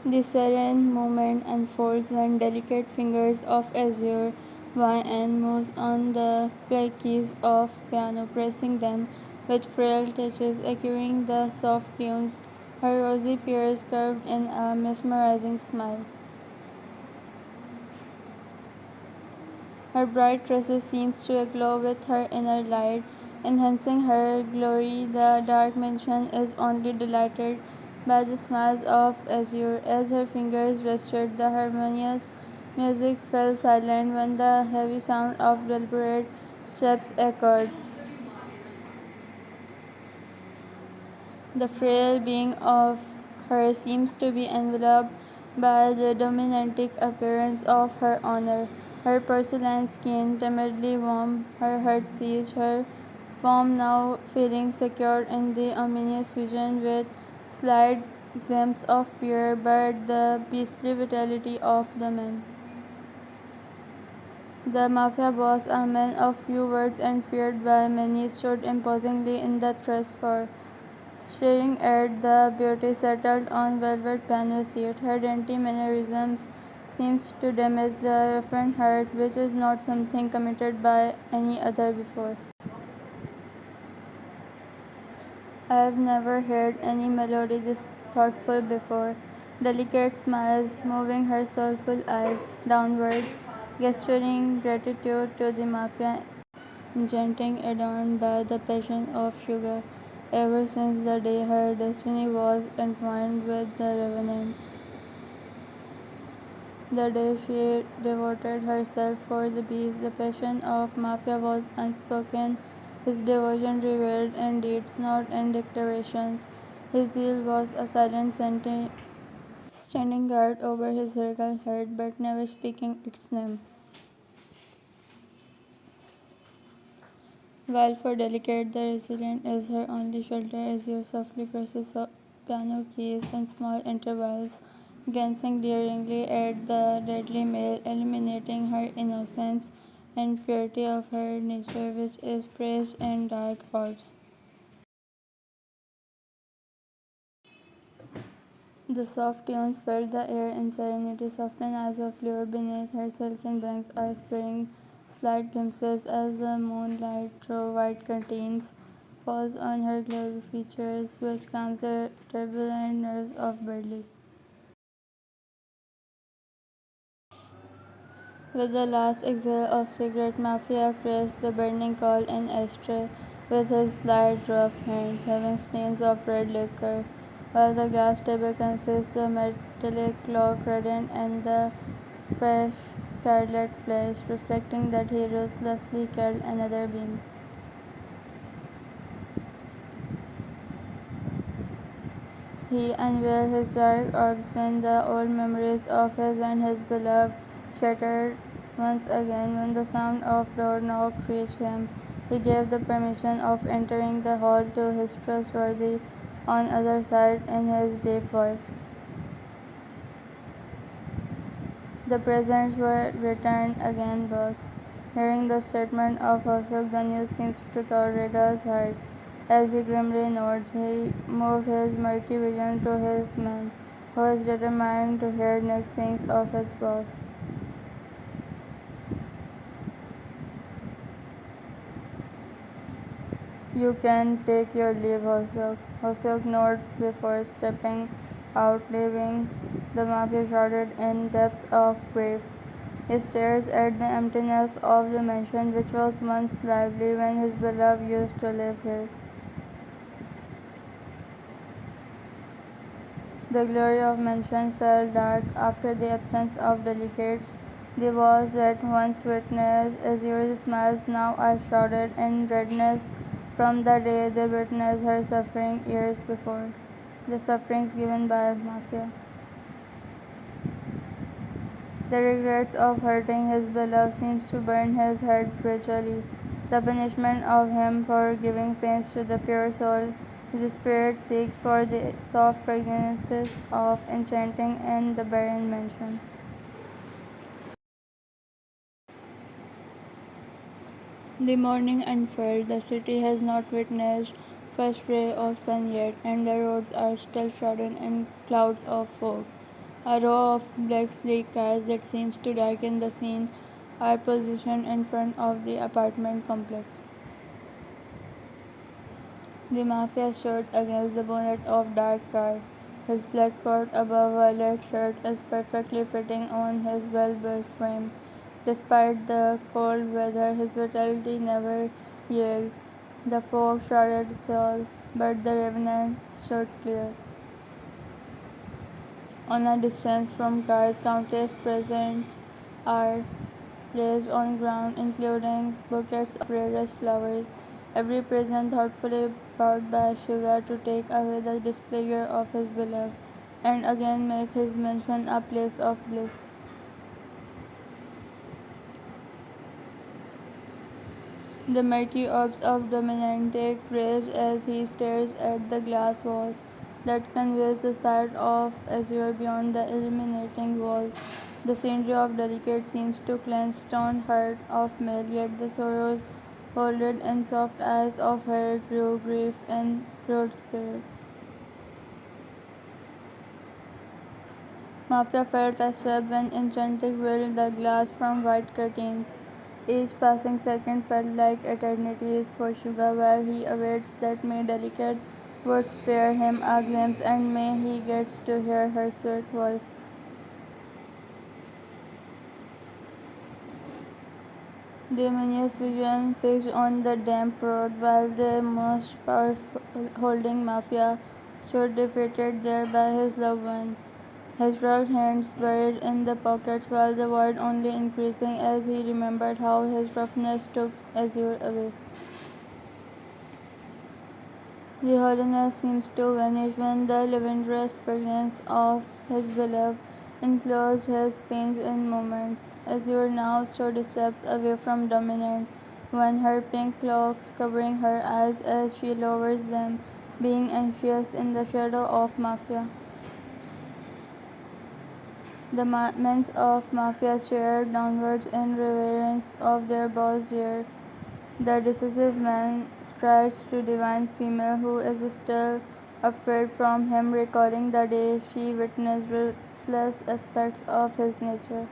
The serene movement unfolds when delicate fingers of azure vine moves on the black keys of piano, pressing them with frail touches, echoing the soft tunes. Her rosy pears curved in a mesmerizing smile. Her bright tresses seems to aglow with her inner light, enhancing her glory. The dark mansion is only delighted by the smiles of azure. As her fingers rested, the harmonious music fell silent when the heavy sound of deliberate steps echoed. The frail being of her seems to be enveloped by the dominantic appearance of her owner. Her porcelain skin timidly warm, her heart seized, her form now feeling secure in the ominous vision with slight glimpse of fear, but the beastly vitality of the man. The mafia boss, a man of few words and feared by many, stood imposingly in the threshfloor. Staring at the beauty settled on velvet piano seat, her dainty mannerisms seems to damage the refined heart, which is not something committed by any other before. I have never heard any melody this thoughtful before. Delicate smiles moving her soulful eyes downwards, gesturing gratitude to the mafia, enchanting, adorned by the passion of sugar. Ever since the day her destiny was entwined with the revenant, the day she devoted herself for the beast, the passion of Mafia was unspoken, his devotion revealed in deeds, not in declarations. His zeal was a silent standing guard over his regal head, but never speaking its name. While for delicate, the resilient is her only shelter as your softly presses piano keys in small intervals, glancing daringly at the deadly male, illuminating her innocence and purity of her nature, which is praised in dark orbs. The soft tunes filled the air in serenity, softened as a floor beneath her silken banks are sparing slight glimpses as the moonlight through white curtains falls on her glowy features, which calms the turbulent nerves of Burley. With the last exhale of cigarette, Mafia crushed the burning coal in ashtray with his light, rough hands, having stains of red liquor, while the glass table consists of metallic clock reddened and the fresh scarlet flesh, reflecting that he ruthlessly killed another being. He unveiled his dark orbs when the old memories of his and his beloved shattered once again. When the sound of door knock reached him, he gave the permission of entering the hall to his trustworthy on other side in his deep voice. The presents were returned again, boss. Hearing the statement of Hosuk, the news seems to Torrega's heart. As he grimly nods, he moved his murky vision to his man, who is determined to hear next things of his boss. You can take your leave, Hosuk. Hosuk nods before stepping out, leaving the mafia shrouded in depths of grief. He stares at the emptiness of the mansion which was once lively when his beloved used to live here. The glory of mansion fell dark after the absence of delegates. The walls that once witnessed Azure's smiles now are shrouded in redness from the day they witnessed her suffering years before. The sufferings given by Mafia. The regrets of hurting his beloved seems to burn his heart brutally. The punishment of him for giving pains to the pure soul. His spirit seeks for the soft fragrances of enchanting in the barren mansion. The morning unfurled. The city has not witnessed first ray of sun yet, and the roads are still shrouded in clouds of fog. A row of black sleek cars that seems to darken the scene are positioned in front of the apartment complex. The mafia stood against the bonnet of dark car. His black coat above violet shirt is perfectly fitting on his well-built frame. Despite the cold weather, his vitality never yielded. The fog shrouded its soul, but the revenant stood clear. On a distance from cars, countless presents are placed on ground, including buckets of rarest flowers, every present thoughtfully bought by Sugar to take away the displeasure of his beloved, and again make his mansion a place of bliss. The murky orbs of Dominante rage as he stares at the glass walls that conveys the sight of azure beyond the illuminating walls. The scenery of delicate seems to clench stone heart of Mel, yet the sorrows folded in soft eyes of her grew grief and crude spirit. Mafia felt a step when enchanting veiled the glass from white curtains. Each passing second felt like eternities for Sugar while he awaits that May Delicate would spare him a glimpse and may he gets to hear her sweet voice. The ominous vision fixed on the damp road while the most powerful holding Mafia stood defeated there by his loved one. His rugged hands buried in the pockets while the void only increasing as he remembered how his roughness took Azure away. The holiness seems to vanish when the lavendrous fragrance of his beloved enclosed his pains in moments. Azure now stood steps away from Dominant, when her pink locks covering her eyes as she lowers them, being anxious in the shadow of Mafia. The men of Mafia stared downwards in reverence of their boss dear. The decisive man strides to divine female who is still afraid from him, recalling the day she witnessed ruthless aspects of his nature.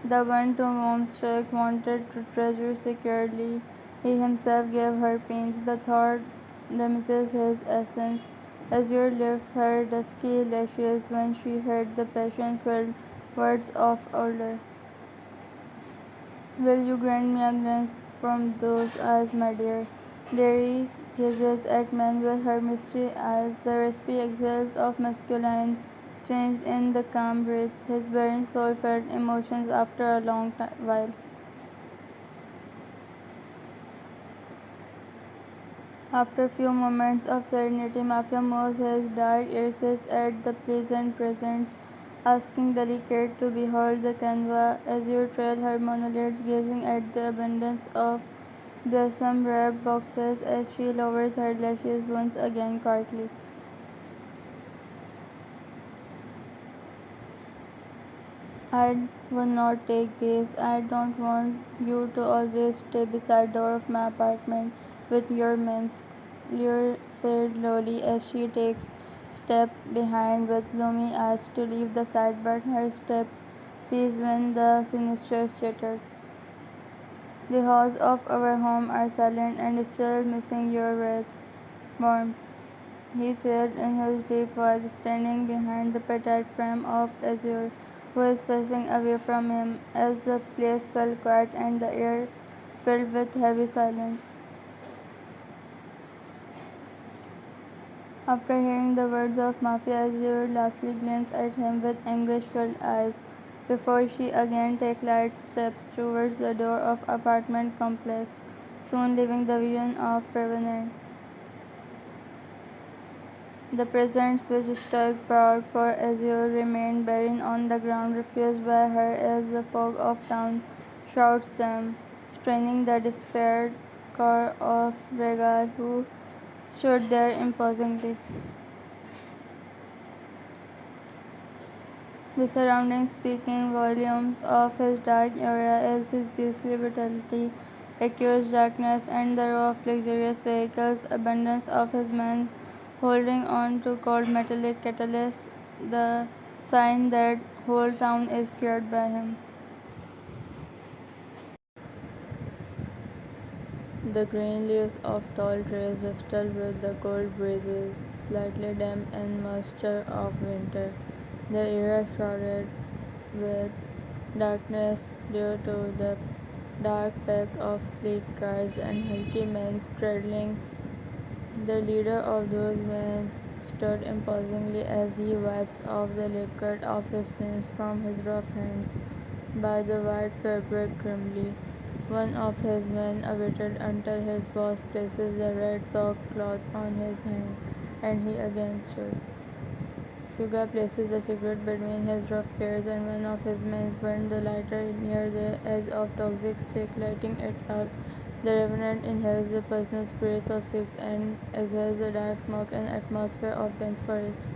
The one to whom Strike wanted to treasure securely, he himself gave her pains. The thought damages his essence. Azure lifts her dusky lashes when she heard the passion-filled words of Older. Will you grant me a glance from those eyes, my dear? Derry gazes at men with her misty eyes, the raspy exhales of masculine changed in the calm breaths. His parents soul felt emotions after a long while. After a few moments of serenity, Mafia moves his dark irises at the pleasant presence, asking Delicate to behold the canva. Azure trailed her monolids, gazing at the abundance of blossom-wrapped boxes as she lowers her lashes once again quietly. I will not take this. I don't want you to always stay beside the door of my apartment with your mens. Lure said slowly as she takes step behind with gloomy eyes to leave the side, but her steps cease when the sinister shattered. The halls of our home are silent and still missing your warmth, he said in his deep voice, standing behind the petite frame of Azure, who was facing away from him as the place fell quiet and the air filled with heavy silence. After hearing the words of Mafia, Azure lastly glanced at him with anguish-filled eyes before she again took light steps towards the door of apartment complex, soon leaving the vision of Revenant. The presents which stuck proud for Azure remained barren on the ground, refused by her as the fog of town shrouds them, straining the despaired core of Regal, who stood there imposingly. The surroundings speaking volumes of his dark aura as his beastly brutality, accused darkness, and the row of luxurious vehicles, abundance of his men holding on to cold metallic catalysts the sign that whole town is feared by him. The green leaves of tall trees rustle with the cold breezes, slightly damp and moisture of winter. The air shrouded with darkness due to the dark pack of sleek cars and hulky men straddling. The leader of those men stood imposingly as he wipes off the liquor of his sins from his rough hands by the white fabric grimly. One of his men awaited until his boss places the red sock cloth on his hand, and he again stood. Suga places the cigarette between his rough pears, and one of his men burned the lighter near the edge of toxic stick, lighting it up. The Revenant inhales the poisonous spirits of Sikh and exhales the dark smoke and atmosphere of dense forest.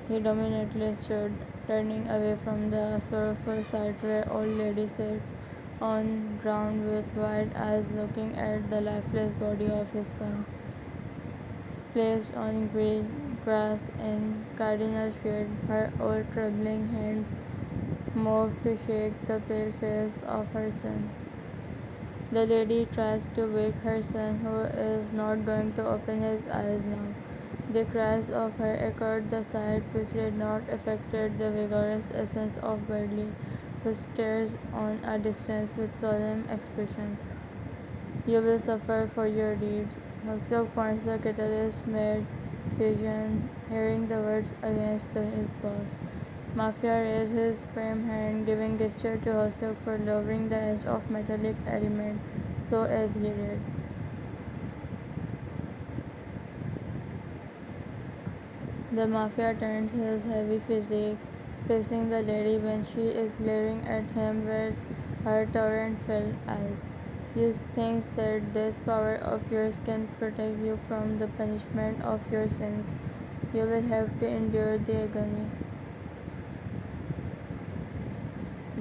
He dominantly stood, turning away from the sorrowful sight where old lady sits on ground with wide eyes looking at the lifeless body of his son, splashed on green grass in cardinal shade. Her old trembling hands moved to shake the pale face of her son. The lady tries to wake her son, who is not going to open his eyes now. The cries of her echoed the sight which did not affect the vigorous essence of Bradley, who stares on a distance with solemn expressions. You will suffer for your deeds. Hoseok points the catalyst made fusion, hearing the words against his boss. Mafia raised his firm hand, giving gesture to Hoseok for lowering the edge of metallic element, so as he read. The Mafia turns his heavy physique, facing the lady when she is glaring at him with her torrent-filled eyes. You think that this power of yours can protect you from the punishment of your sins. You will have to endure the agony.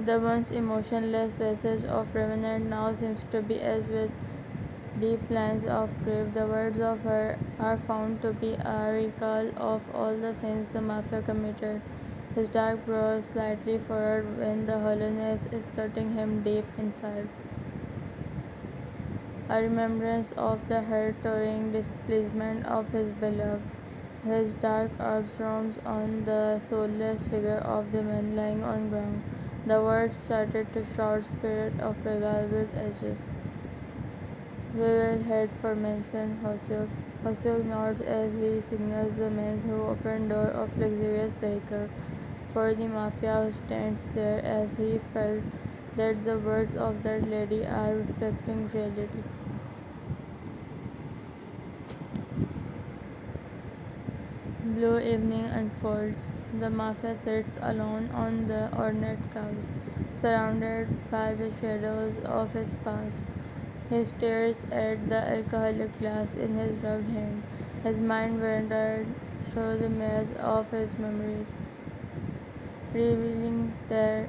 The once emotionless visage of Revenant now seems to be as with deep lines of grief. The words of her are found to be a recall of all the sins the Mafia committed. His dark brows slightly furrowed when the hollowness is cutting him deep inside. A remembrance of the heart-tearing displeasement of his beloved. His dark arms roams on the soulless figure of the man lying on ground. The words started to shout spirit of regal with edges. We will head for mansion, Hoseok. Hoseok nods as he signals the men who open door of luxurious vehicle for the Mafia who stands there as he felt that the words of that lady are reflecting reality. Blue evening unfolds. The Mafia sits alone on the ornate couch, surrounded by the shadows of his past. He stares at the alcoholic glass in his rugged hand. His mind wandered through the maze of his memories, revealing the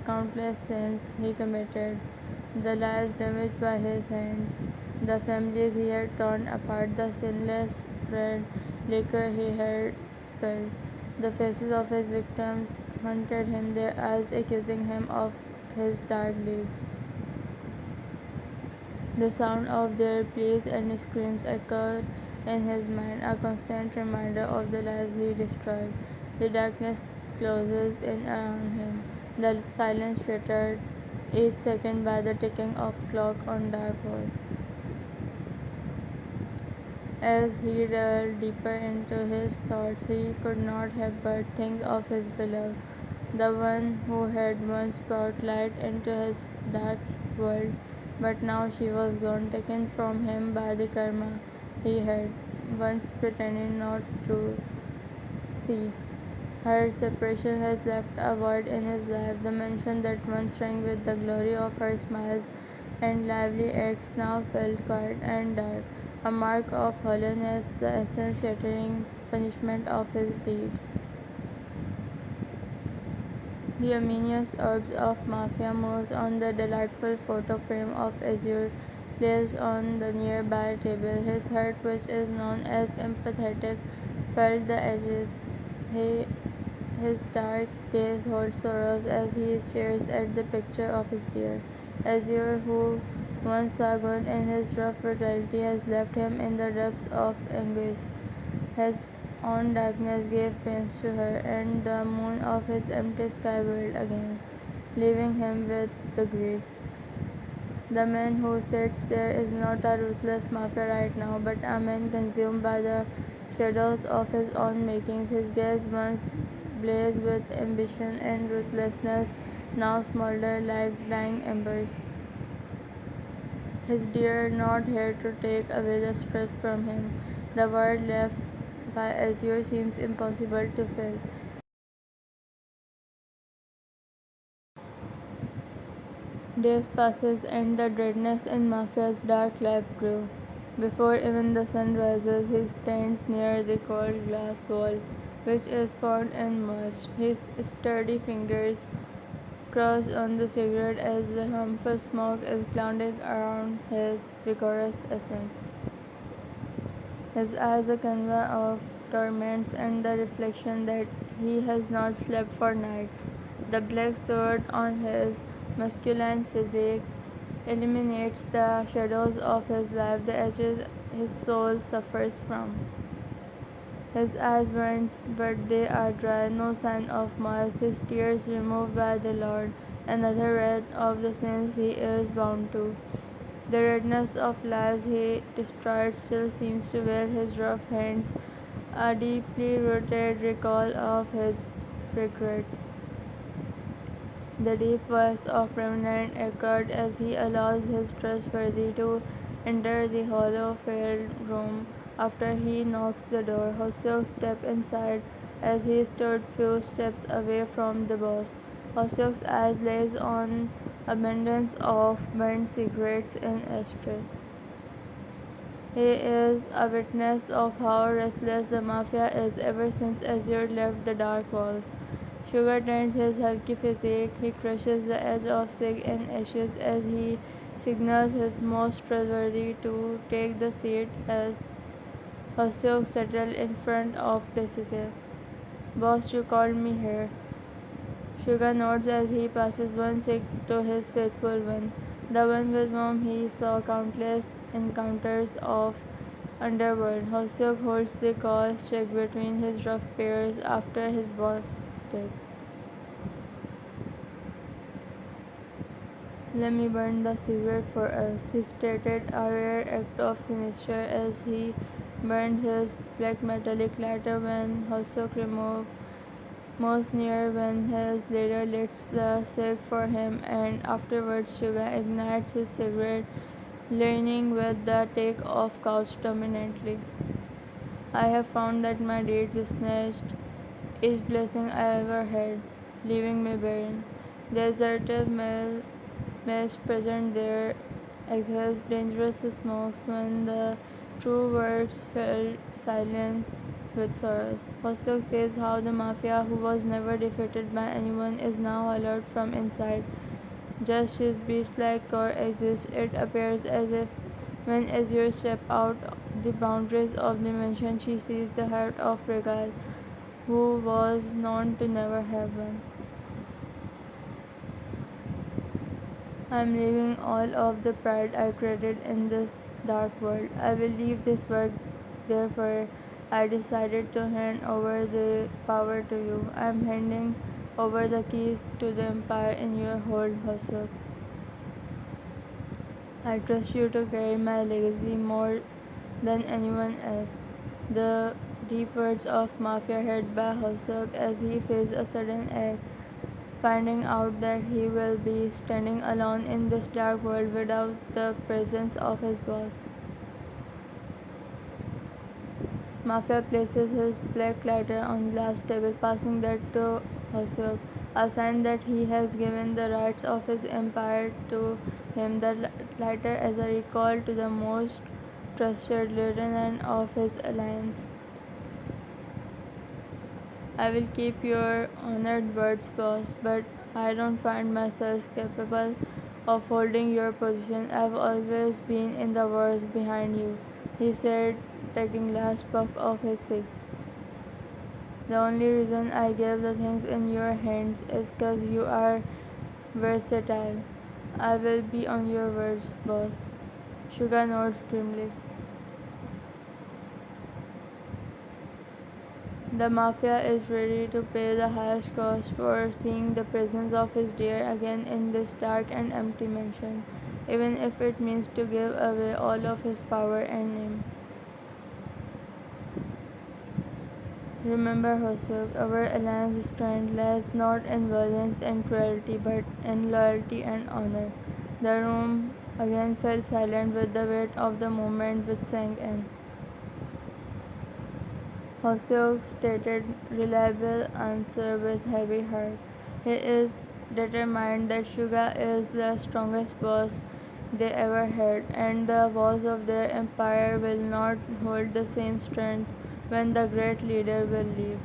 countless sins he committed, the lives damaged by his hands, the families he had torn apart, the sinless red liquor he had spilled. The faces of his victims haunted him, their eyes accusing him of his dark deeds. The sound of their pleas and screams echoed in his mind, a constant reminder of the lives he destroyed. The darkness closes in around him, the silence shattered each second by the ticking of clock on dark wall. As he delved deeper into his thoughts, he could not help but think of his beloved, the one who had once brought light into his dark world, but now she was gone, taken from him by the karma he had once pretended not to see. Her separation has left a void in his life. The mansion that once rang with the glory of her smiles and lively acts now felt quiet and dark, a mark of hollowness, the essence shattering punishment of his deeds. The ominous orbs of Mafia moves on the delightful photo frame of azure placed on the nearby table. His heart, which is known as empathetic, felt the edges. He, his dark gaze holds sorrows as he stares at the picture of his dear. Azure, who once saw good in his rough brutality, has left him in the depths of anguish. His own darkness gave pains to her, and the moon of his empty sky wailed again, leaving him with the griefs. The man who sits there is not a ruthless mafia right now, but a man consumed by the shadows of his own makings. His gaze once blazed with ambition and ruthlessness, now smoldered like dying embers. His dear not here to take away the stress from him. The void left by Azure seems impossible to fill. Days passes and the dreadness in Mafia's dark life grew. Before even the sun rises, he stands near the cold glass wall, which is fond and moist. His sturdy fingers crossed on the cigarette as the harmful smoke is clouding around his vigorous essence. His eyes a canvas of torments and the reflection that he has not slept for nights. The black sword on his masculine physique illuminates the shadows of his life, the edges his soul suffers from. His eyes burn, but they are dry, no sign of moist, his tears removed by the Lord, another wreath of the sins he is bound to. The redness of lives he destroyed still seems to wear his rough hands, a deeply rooted recall of his regrets. The deep voice of Remnant echoed as he allows his trustworthy to enter the hollow filled room. After he knocks the door, Hoseok steps inside as he stood few steps away from the boss. Hoseok's eyes lays on abundance of burnt cigarettes in ashtray. He is a witness of how restless the mafia is ever since Azure left the dark walls. Sugar turns his hulky physique. He crushes the edge of cig in ashes as he signals his most trustworthy to take the seat as Hoseok settles in front of Decisive. Boss, you called me here. Sugar nods as he passes one cig to his faithful one, the one with whom he saw countless encounters of underworld. Hoseok holds the call stick between his rough peers after his boss did. Let me burn the cigarette for us, he stated, a rare act of sinister as he burned his black metallic lighter when Hoseok removed most near when his leader lights the cig for him and afterwards Sugar ignites his cigarette, leaning with the take of couch dominantly. I have found that my deeds snatched each blessing I ever had, leaving me barren. The assertive mist present there exhales dangerous smokes when the true words filled silence with sorrows. Hoseok says how the mafia, who was never defeated by anyone, is now alert from inside. Just his beast-like core exists, it appears as if when Azure steps out the boundaries of dimension, she sees the heart of Regal, who was known to never have one. I am leaving all of the pride I created in this dark world. I will leave this work, therefore, I decided to hand over the power to you. I am handing over the keys to the empire in your hold, Hoseok. I trust you to carry my legacy more than anyone else. The deep words of Mafia heard by Hoseok as he faced a sudden ache, finding out that he will be standing alone in this dark world without the presence of his boss. Mafia places his black lighter on glass table, passing that to Hoseok, a sign that he has given the rights of his empire to him. The lighter as a recall to the most trusted lieutenant of his alliance. I will keep your honored words, boss, but I don't find myself capable of holding your position. I've always been in the wars behind you, he said, taking last puff of his cig. The only reason I gave the things in your hands is 'cause you are versatile. I will be on your words, boss. Suga nods grimly. The Mafia is ready to pay the highest cost for seeing the presence of his dear again in this dark and empty mansion, even if it means to give away all of his power and name. Remember, Hosuk, our alliance strength lies not in violence and cruelty, but in loyalty and honor. The room again fell silent with the weight of the moment which sank in. Hosuk stated reliable answer with heavy heart. He is determined that Suga is the strongest boss they ever had, and the walls of their empire will not hold the same strength when the great leader will leave.